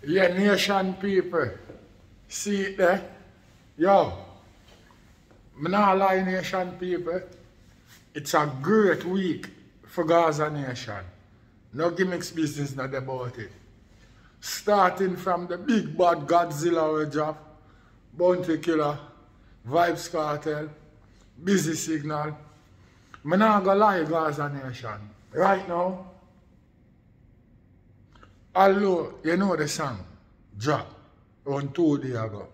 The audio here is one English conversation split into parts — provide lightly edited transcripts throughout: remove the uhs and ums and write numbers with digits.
Yeah, nation people. See it there? Yo, I'm not lie, nation people. It's a great week for Gaza Nation. No gimmicks business not about it. Starting from the big bad Gadzilla we drop, Bounty Killer, Vybz Kartel, Busy Signal. I'm not gonna lie, Gaza Nation. Right now, although you know the song drop on 2 days ago.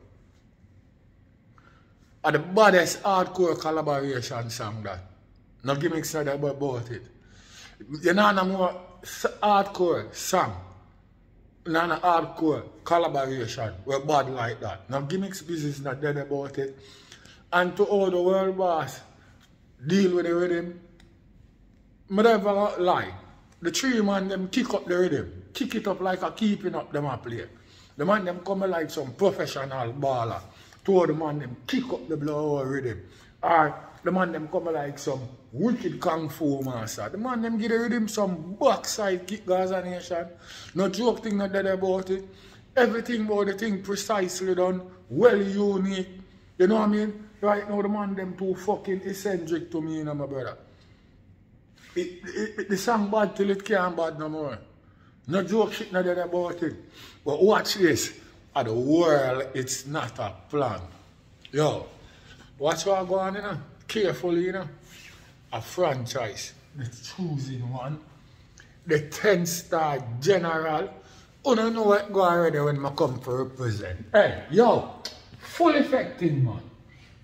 And the baddest hardcore collaboration song that. No gimmicks not about it. You know no more hardcore song. No hardcore collaboration. We're bad like that. No gimmicks business not dead about it. And to all the world boss deal with the rhythm. I never lie. The three man them kick up the rhythm. Kick it up like a keeping up them a play. The man them come like some professional baller. Two of the man them kick up the blow rhythm. Or the man them come like some wicked kung fu master. The man them give the rhythm some backside kick Gaza Nation. No joke thing not dead about it. Everything about the thing precisely done. Well unique. You know what I mean? Right now the man them too fucking eccentric to me, you know, my brother. The song bad till it can't bad no more. No joke shit not dead about it. But watch this. At the world, it's not a plan. Yo, watch what going on, you know? Carefully, you know? A franchise, the choosing one, the 10-star general. You don't know what go already when I come to represent. Hey, yo, full effective, man.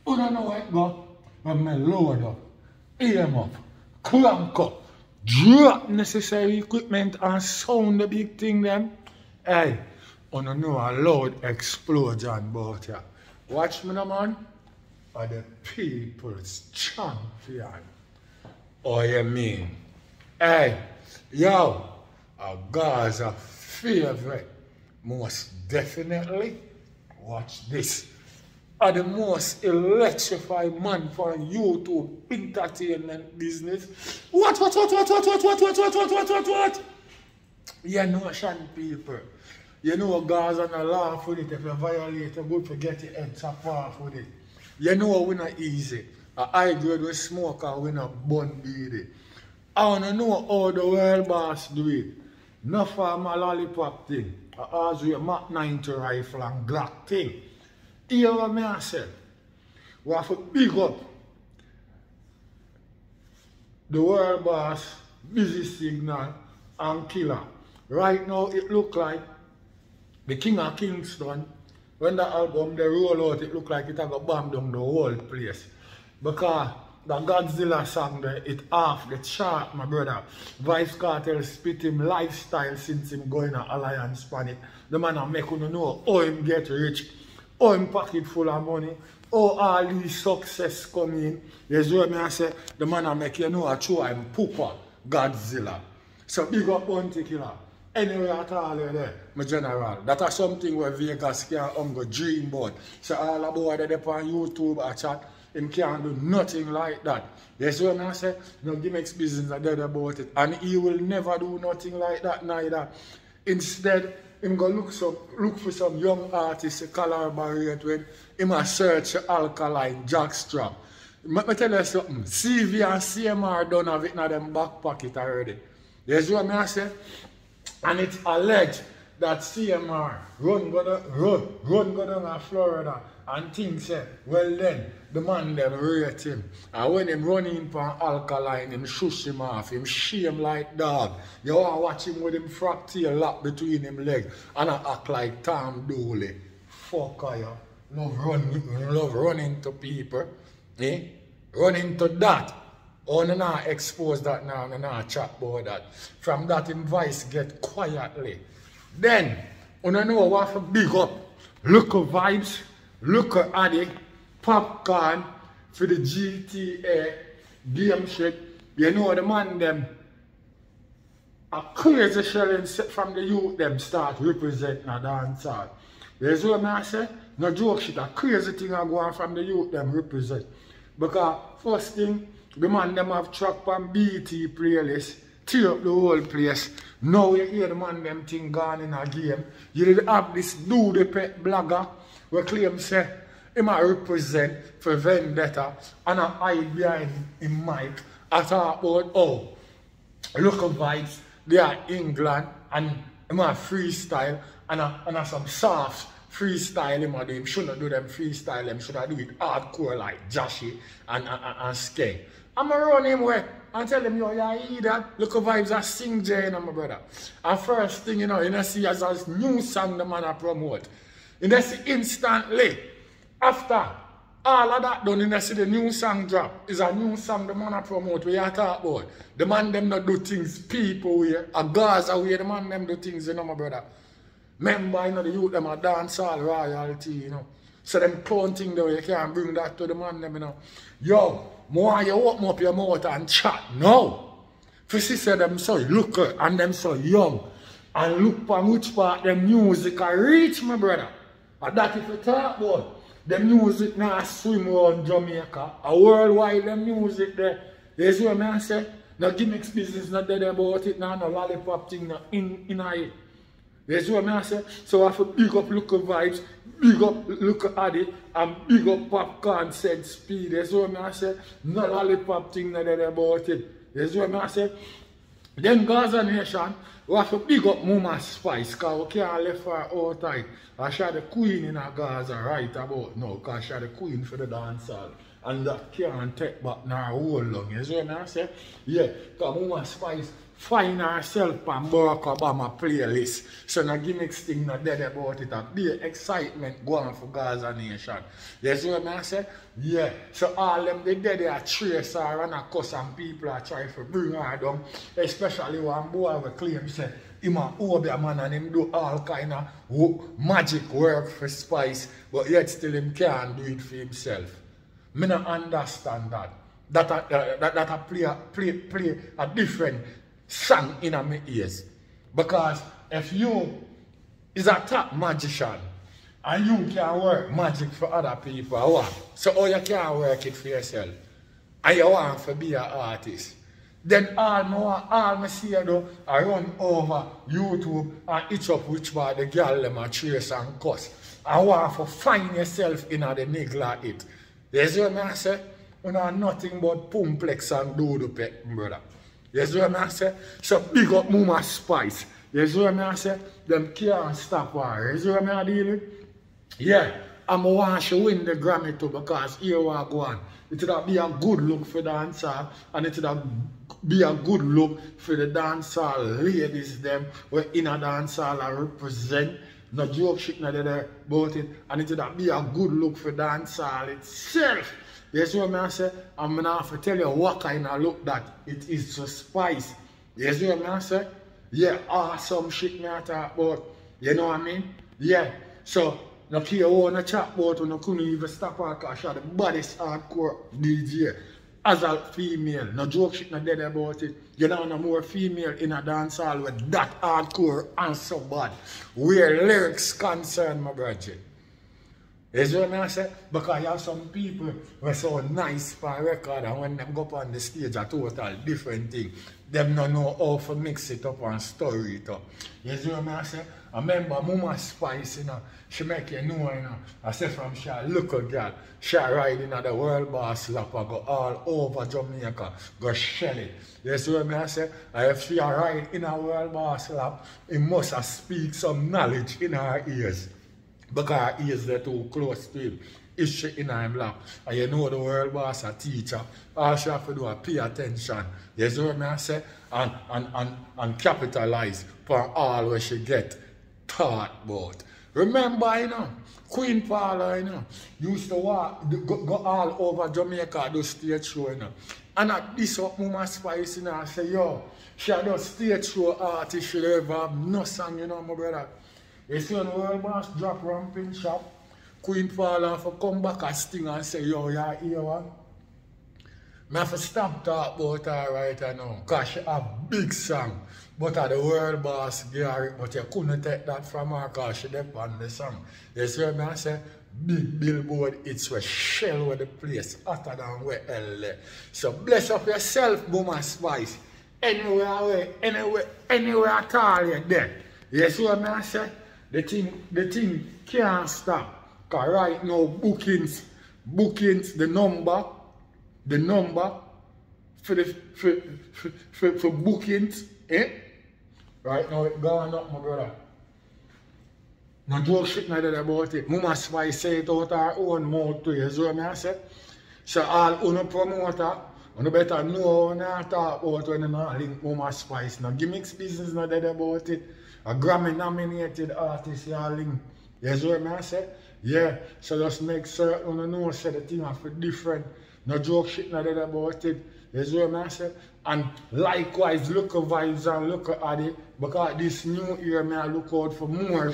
You don't know what go when I load up, aim up, crank up, drop necessary equipment and sound the big thing them. Hey, you don't know a loud explosion about ya. Watch me now, man. Are the people's champion. Oh, you mean? Hey, yo, a Gaza favorite. Most definitely. Watch this. Are the most electrified man for YouTube entertainment business. What? You know, Shan people. You know, Gaza and laugh with it. If you violate, you're good to get your head up off with it. You know, we're not easy. A high grade we smoke and we not bun beady. I want to know how the world boss do it. Not for my lollipop thing. I ask you a Mach 90 rifle and Glock thing. Hear what I say? We have to big up the world boss, Busy Signal and Killer. Right now it look like the King of Kingston, when the album they roll out, it look like it have got bomb down the whole place. Because the Gadzilla song there, it off the chart, my brother. Vybz Kartel spit him lifestyle since him going to Alliance Panic. The man a make you know how him get rich, how him pocket full of money, how all these success come in. That's what I say, the man a make you know a true him pooper Gadzilla. So big up Bounty Killer. Anyway at all there, my general. That is something where Vegas can't go dream about. So all about it on YouTube or chat, him can't do nothing like that. That's what I say, no gimmicks business are dead about it. And he will never do nothing like that neither. Instead, him go look for some young artists to collaborate with. Him a search alkaline jackstrap. Let me tell you something. CV and CMR done have it in them back pocket already. That's what I say. And it's alleged that CMR run go down to Florida and things say, well then, the man them rate him. And when him run in for alkaline, him shush him off, him shame like dog. You want to watch him with him frack tail lock between him legs and act like Tom Dooley. Fuck you. Love running to people. Eh? Run into that. Oh, no, no, expose that now, no, no, chat about that. From that, him voice get quietly. Then, you know what for big up. Likkle vibes, likkle addi, popcaan for the GTA game shit. You know the man them a crazy shelling set from the youth them start representing a dance hall. There's what I say? No joke shit, a crazy thing I go on from the youth them represent. Because first thing, the man them have track on BT playlist tear up the whole place. Now you hear the man them thing gone in a game. You did have this dude, the pet blogger, who claim say, he might represent for vendetta and I hide behind him mic. I talk about, oh, local vibes, they are England and he might freestyle and some soft freestyle him or them shouldn't do them freestyle, them should do it hardcore like Joshy and Skay. I'ma run him away and tell him, yo, you hear that? Local vibes are sing Jay, you know, my brother. And first thing, you know, see as a new song the man I promote. You know, see instantly, after all of that done, you see the new song drop. It's a new song the man I promote, where you talk about. The man them not do things people way, a Gaza way, the man them do things, you know, my brother. Remember, you know, the youth them a dance all royalty, you know. So them clown thing though, you can't bring that to the man them, you know. Yo, more you open up your mouth and chat. No. For she said them so look and them so young. And look on which part them music I reach, my brother. And that if you talk about the music now swim around Jamaica. A worldwide them music there. You see what I say? No gimmicks business not dead about it now, no lollipop thing not in it. You see what I say? So I have to big up local vibes, big up local addi, and big up popcorn said speed. You see what I say? No lollipop thing not dead about it. You see what I say? Then Gaza Nation, we have to big up Mama Spice, because we can't left her all time. I share the queen in a Gaza right about now, because I share the queen for the dancehall. And that can't take back now whole long. You see what I say? Yeah, because Mama Spice find herself on Barack Obama playlist. So no gimmicks thing not dead about it. A big excitement going for Gaza Nation. You see what I say? Yeah. So all them they dead there trace her and a cuss and people are trying to bring her down. Especially one boy will claim say him a Obia man and him do all kind of magic work for Spice, but yet still him can't do it for himself. Me not understand that. That I play a different song in my ears. Because if you is a top magician and you can work magic for other people, so how you can work it for yourself? And you want to be an artist. Then all me see you do, I run over YouTube and itch up which part the girl them a trace and cuss. I want to find yourself in a the nigga it. You see what I say? You know nothing but pumplex and dodo pet, brother. You see what I say? So big up Mama Spice. You see what I say? Them can't stop her. You see what I deal with? Yeah. I'm want to win the Grammy too, because here we go on. It would be a good look for the dancer, and it would be a good look for the dancer ladies them where in a dancer I represent. No joke shit not there about it, and it would be a good look for dancehall itself. You see what I say? I'm gonna have to tell you what kind of look that it is to Spice. You see what I say? Yeah, awesome shit me I talk about. You know what I mean? Yeah. So no care what I chat about, and I couldn't even stop her because she had the baddest hardcore DJ. As a female, no joke shit not dead about it. You know no more female in a dancehall with that hardcore and so bad. Where lyrics concerned, my brother. You see what I say? Because you have some people who are so nice for a record, and when them go up on the stage a total different thing. Them don't know how to mix it up and story it up. You see what I say? I remember Mama Spice, you know, she make you know, you know. I say from she a local girl, she ride in the world boss lap and go all over Jamaica, go shell it. You see what I say? And if she ride in a world boss lap, it must speak some knowledge in her ears. Because her ears are too close to him. If she in her lap, and you know the world boss a teacher, all she have to do is pay attention. You see what I say? And capitalize for all what she get taught about. Remember, you know, Queen Paula, you know, used to walk, go all over Jamaica, do stage show, you know. And at this up, Mama Spice, you know, I say, yo, she had a stage show artist, she ever have no song, you know, my brother. You see when the world boss drop ramping shop, Queen Paula for come back and sting and say, yo, you hear one? I have to stop talk about her right now, because she have big song. But the world boss Gary, but you couldn't take that from her because she depend on the song. You see what I say? Big billboard, it's where shell with the place, hotter than where hell there. So bless up yourself, Mama Spice. anywhere at all you're there. You see what I say? The thing can't stop. Because right now, bookings, the number for bookings, right now it's gone up, my brother. No joke shit neither about it. Mama Spice say it out her own mouth too, you see what I say? So all uno promoter, you better know when I talk about when you link Mama Spice. No gimmicks business not dead about it. A Grammy nominated artist you link. You see what I say? Yeah, so just make certain you know say the thing are for different. No joke shit not dead about it. You see what I say? And likewise look at vybz and look at addi, because this new year I look out for more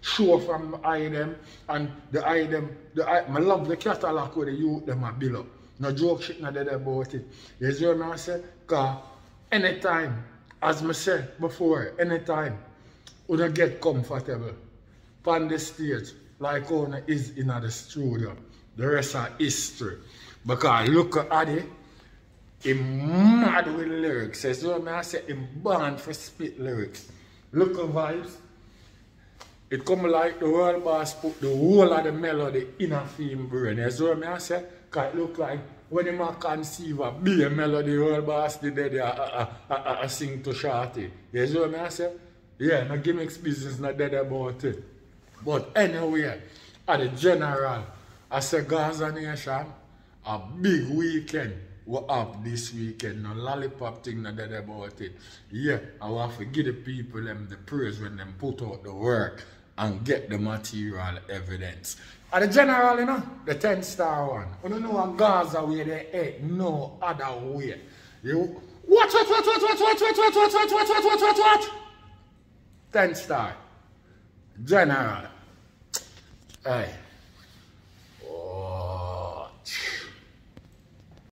show from item and the item. I love the catalog where the youth them are build up. No joke shit not dead about it. You see what I say? Because anytime, as I said before, anytime you don't get comfortable on the stage like one is in the studio, the rest are history. Because look at addi, I'm mad with lyrics. You see what I say? I'm born for spit lyrics. Look at vybz. It come like the world boss put the whole of the melody in a film brain. You see what I say? Because it look like when you conceive a big melody, the world boss did I sing to Shorty. You see what I say? Yeah, no gimmicks business not dead about it. But anyway, at the general, I say Gaza Nation, a big weekend we have this weekend. No lollipop thing not dead about it. Yeah, I want to give the people them the praise when them put out the work and get the material evidence. At the general, you know, the 10-star one. You don't know a Gaza where they ain't no other way. You what? 10-star. General. Hey.